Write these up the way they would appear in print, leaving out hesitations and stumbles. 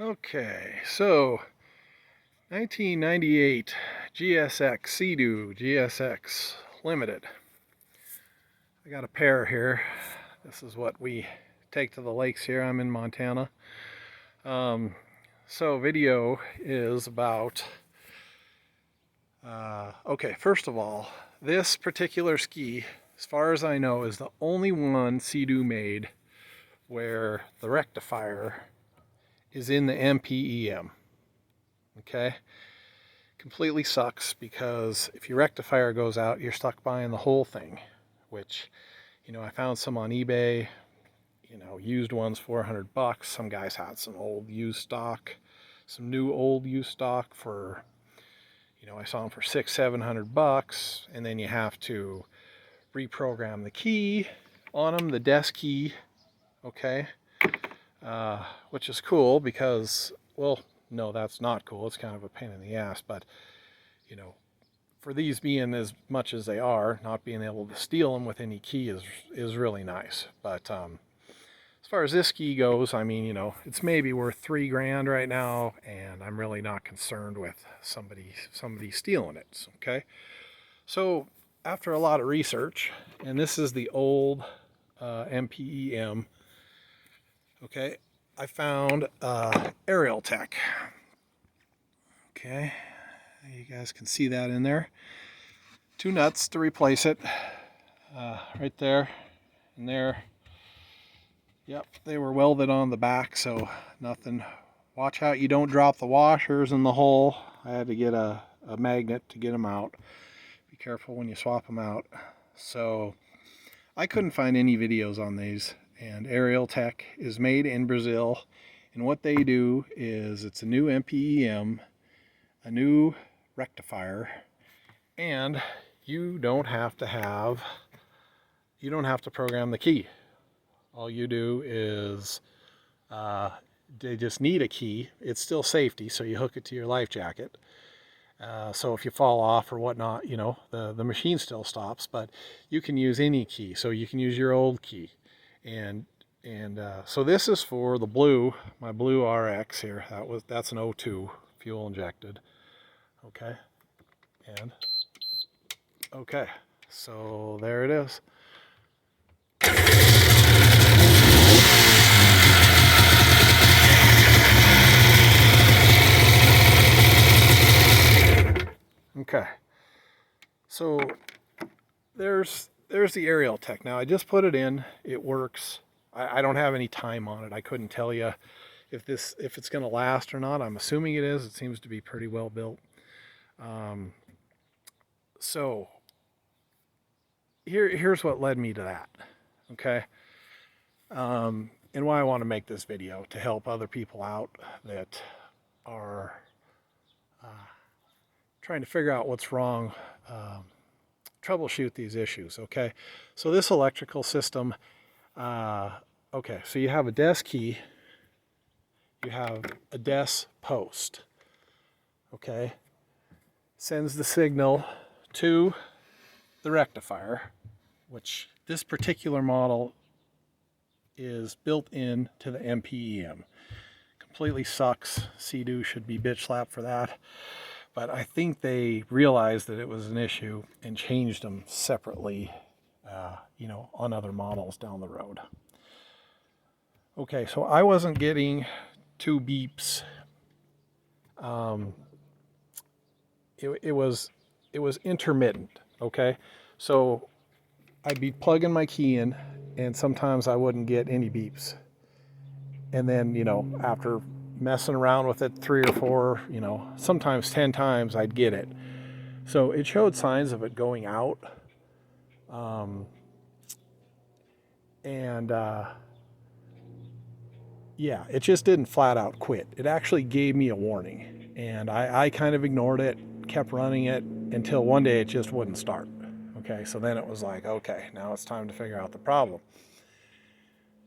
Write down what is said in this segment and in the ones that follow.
Okay, so 1998 GSX Sea-Doo GSX Limited. I got a pair here. This is what we take to the lakes here. I'm in Montana. So video is about, okay, first of all, this particular ski, as far as I know, is the only one Sea-Doo made where the rectifier is in the mpem. Okay, completely sucks because if your rectifier goes out, you're stuck buying the whole thing, which, I found some on eBay, used ones, $400. Some guys had some old used stock, some new old used stock for, I saw them for $600-700, and then you have to reprogram the key on them, the desk key, okay, which is cool because, well, no, that's not cool. It's kind of a pain in the ass, but for these being as much as they are, not being able to steal them with any key is really nice. But as far as this ski goes, I mean, it's maybe worth $3 grand right now, and I'm really not concerned with somebody stealing it. Okay, so after a lot of research, and this is the old mpem. Okay, I found arieltek. Okay, you guys can see that in there. 2 nuts to replace it, right there and there. Yep, they were welded on the back, so nothing. Watch out you don't drop the washers in the hole. I had to get a magnet to get them out. Be careful when you swap them out. So I couldn't find any videos on these, and arieltek is made in Brazil, and what they do is it's a new mpem, a new rectifier, and you don't have to program the key. All you do is they just need a key. It's still safety, so you hook it to your life jacket, so if you fall off or whatnot, the machine still stops, but you can use any key. So you can use your old key, and so this is for the my blue RX here. That's an 02 fuel injected. Okay, and okay, so there it is. Okay, so there's the arieltek. Now I just put it in. It works. I don't have any time on it. I couldn't tell you if it's going to last or not. I'm assuming it is. It seems to be pretty well built. So here's what led me to that. Okay, and why I want to make this video, to help other people out that are trying to figure out what's wrong, troubleshoot these issues. Okay, so this electrical system, okay, so you have a desk key, you have a desk post, okay, sends the signal to the rectifier, which this particular model is built in to the mpem. Completely sucks. Sea-Doo should be bitch slapped for that. But I think they realized that it was an issue and changed them separately, on other models down the road. Okay, so I wasn't getting 2 beeps. It was intermittent. Okay, so I'd be plugging my key in, and sometimes I wouldn't get any beeps. And then, after messing around with it 3 or 4, sometimes 10 times, I'd get it. So it showed signs of it going out. Yeah, it just didn't flat out quit. It actually gave me a warning, and I kind of ignored it, kept running it until one day it just wouldn't start. Okay, so then it was like, okay, now it's time to figure out the problem.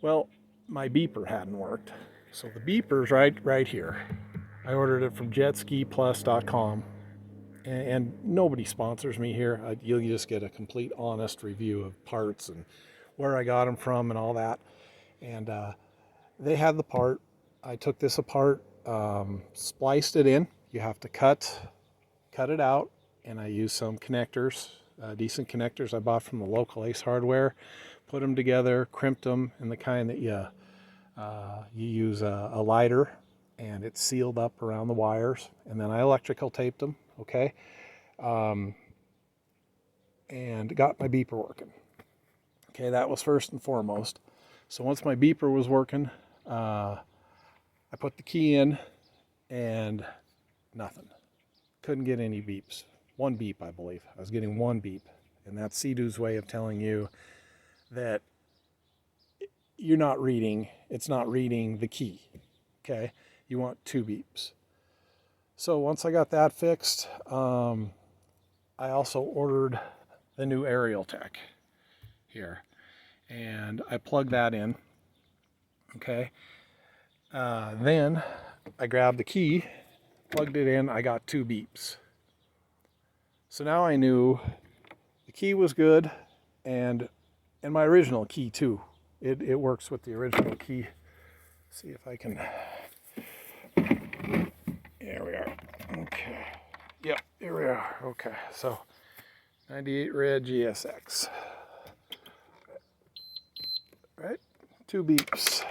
Well, my beeper hadn't worked. So the beeper's right here. I ordered it from jetskiplus.com, and nobody sponsors me here. You'll just get a complete honest review of parts and where I got them from and all that. And they had the part. I took this apart spliced it in. You have to cut it out, and I used some connectors, decent connectors I bought from the local Ace Hardware. Put them together, crimped them in the kind that you use a lighter, and it's sealed up around the wires, and then I electrical taped them, okay, and got my beeper working. Okay, that was first and foremost. So once my beeper was working, I put the key in, and nothing. Couldn't get any beeps. One beep, I believe. I was getting one beep, and that's Sea-Doo's way of telling you that you're not reading, it's not reading the key, okay? You want 2 beeps. So once I got that fixed, I also ordered the new arieltek here, and I plugged that in, okay? Then I grabbed the key, plugged it in, I got 2 beeps. So now I knew the key was good, and my original key too. It works with the original key. See if I can. There we are. Okay. Yep, here we are. Okay, so 98 red GSX. Right? 2 beeps.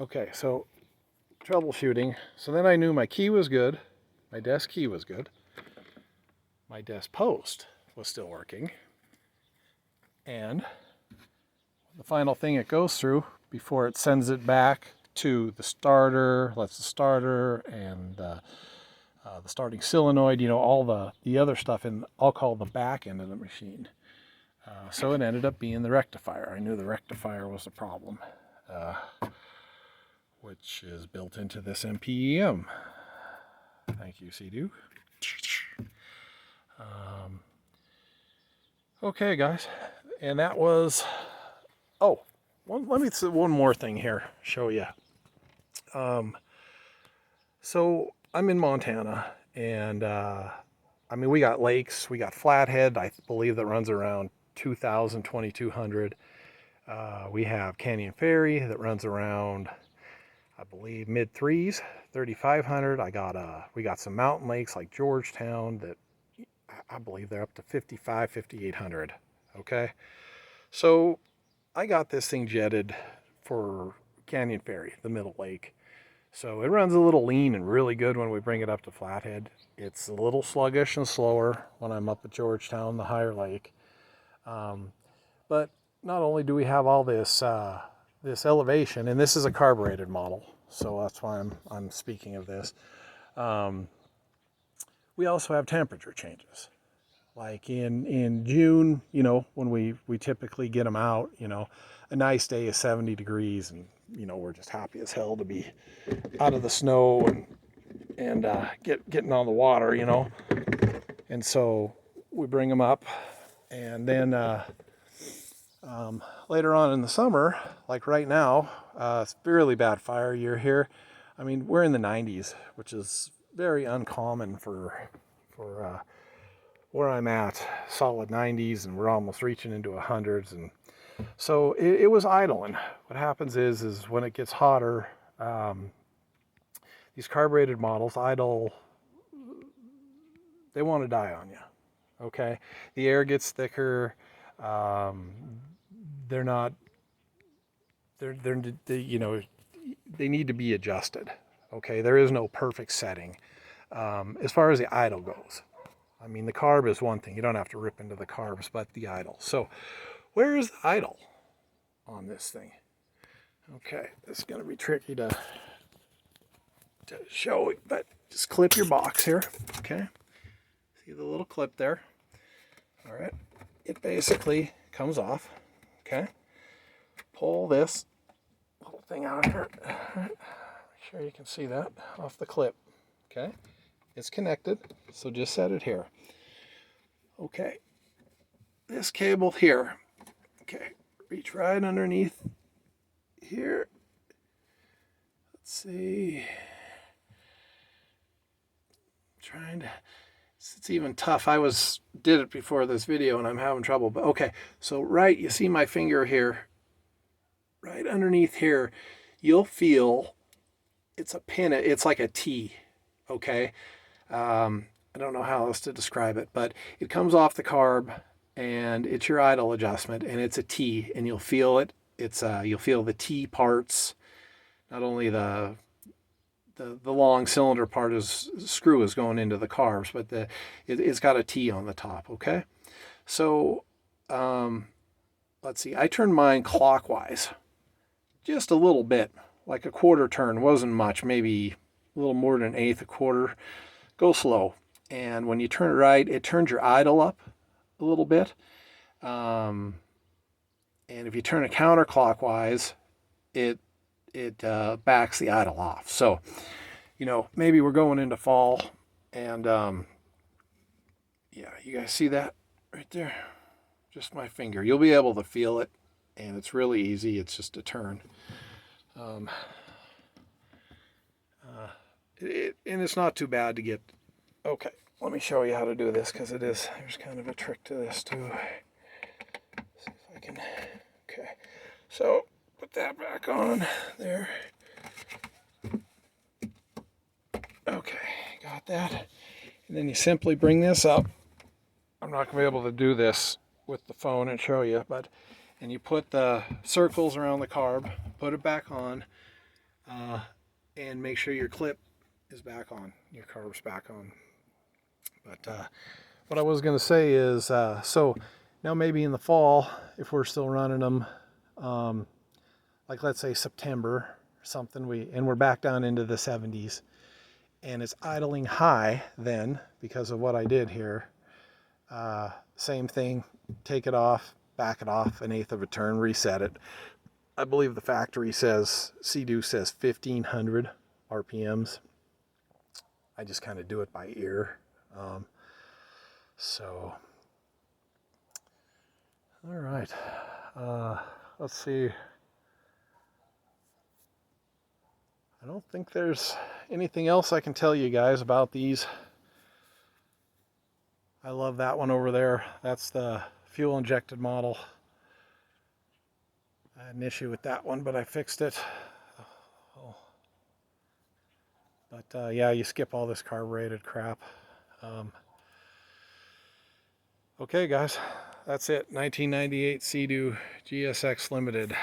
Okay, so troubleshooting. So then I knew my key was good. My desk key was good. My desk post was still working. And the final thing it goes through before it sends it back to the starter, lets the starter and the starting solenoid, you know, all the other stuff in, I'll call the back end of the machine. So it ended up being the rectifier. I knew the rectifier was the problem, which is built into this mpem. Thank you, Sea-Doo. Okay, guys, and that was, oh, let me say one more thing here, show you. So I'm in Montana, and I mean, we got lakes, we got Flathead, I believe that runs around 2,000, 2,200. We have Canyon Ferry that runs around, I believe, mid 3s, 3,500. We got some mountain lakes like Georgetown that I believe they're up to 55, 5,800. Okay, so I got this thing jetted for Canyon Ferry, the middle lake. So it runs a little lean and really good when we bring it up to Flathead. It's a little sluggish and slower when I'm up at Georgetown, the higher lake. But not only do we have all this this elevation, and this is a carbureted model, so that's why I'm speaking of this. We also have temperature changes. Like in June, you know, when we typically get them out, you know, a nice day is 70 degrees, and you know, we're just happy as hell to be out of the snow and getting on the water, you know. And so we bring them up, and then later on in the summer, like right now, it's really bad fire year here. I mean, we're in the 90s, which is very uncommon for where I'm at, solid 90s, and we're almost reaching into 100s. And so it was idling. What happens is when it gets hotter, these carbureted models idle, they want to die on you. Okay, the air gets thicker. They're you know, they need to be adjusted. Okay, there is no perfect setting as far as the idle goes. I mean, the carb is one thing. You don't have to rip into the carbs, but the idle. So where is the idle on this thing? Okay, this is going to be tricky to show, but just clip your box here. Okay, see the little clip there? All right, it basically comes off. Okay, pull this little thing out here. All right. Make sure you can see that off the clip. Okay, it's connected, so just set it here. Okay, this cable here. Okay, reach right underneath here. Let's see. Trying to, it's even tough. Did it before this video and I'm having trouble, but okay. So right, you see my finger here. right underneath here, you'll feel it's a pin. It's like a T, okay? I don't know how else to describe it, but it comes off the carb and it's your idle adjustment and it's a T and you'll feel it. You'll feel the T parts, not only the long cylinder part is screw is going into the carbs, but it's got a T on the top, okay? So let's see, I turned mine clockwise just a little bit, like a quarter turn, wasn't much, maybe a little more than an eighth, a quarter. Go slow. And when you turn it right, it turns your idle up a little bit. And if you turn it counterclockwise, it backs the idle off. So, you know, maybe we're going into fall, and yeah, you guys see that right there? Just my finger. You'll be able to feel it, and it's really easy. It's just a turn. And it's not too bad to get. Okay, let me show you how to do this, because there's kind of a trick to this too. See if I can. Okay, so put that back on there. Okay, got that. And then you simply bring this up. I'm not going to be able to do this with the phone and show you, and you put the circles around the carb, put it back on, and make sure your clip is back on, your carb's back on. But what I was going to say is, so now maybe in the fall, if we're still running them, like let's say September or something, and we're back down into the 70s, and it's idling high then because of what I did here. Same thing, take it off, back it off an eighth of a turn, reset it. I believe the factory says, Sea-Doo says 1500 RPMs. I just kind of do it by ear. So, all right, let's see. I don't think there's anything else I can tell you guys about these. I love that one over there. That's the fuel injected model. I had an issue with that one, but I fixed it. Oh. But yeah, you skip all this carbureted crap. Okay, guys, that's it. 1998 Sea-Doo GSX Limited.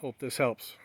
Hope this helps.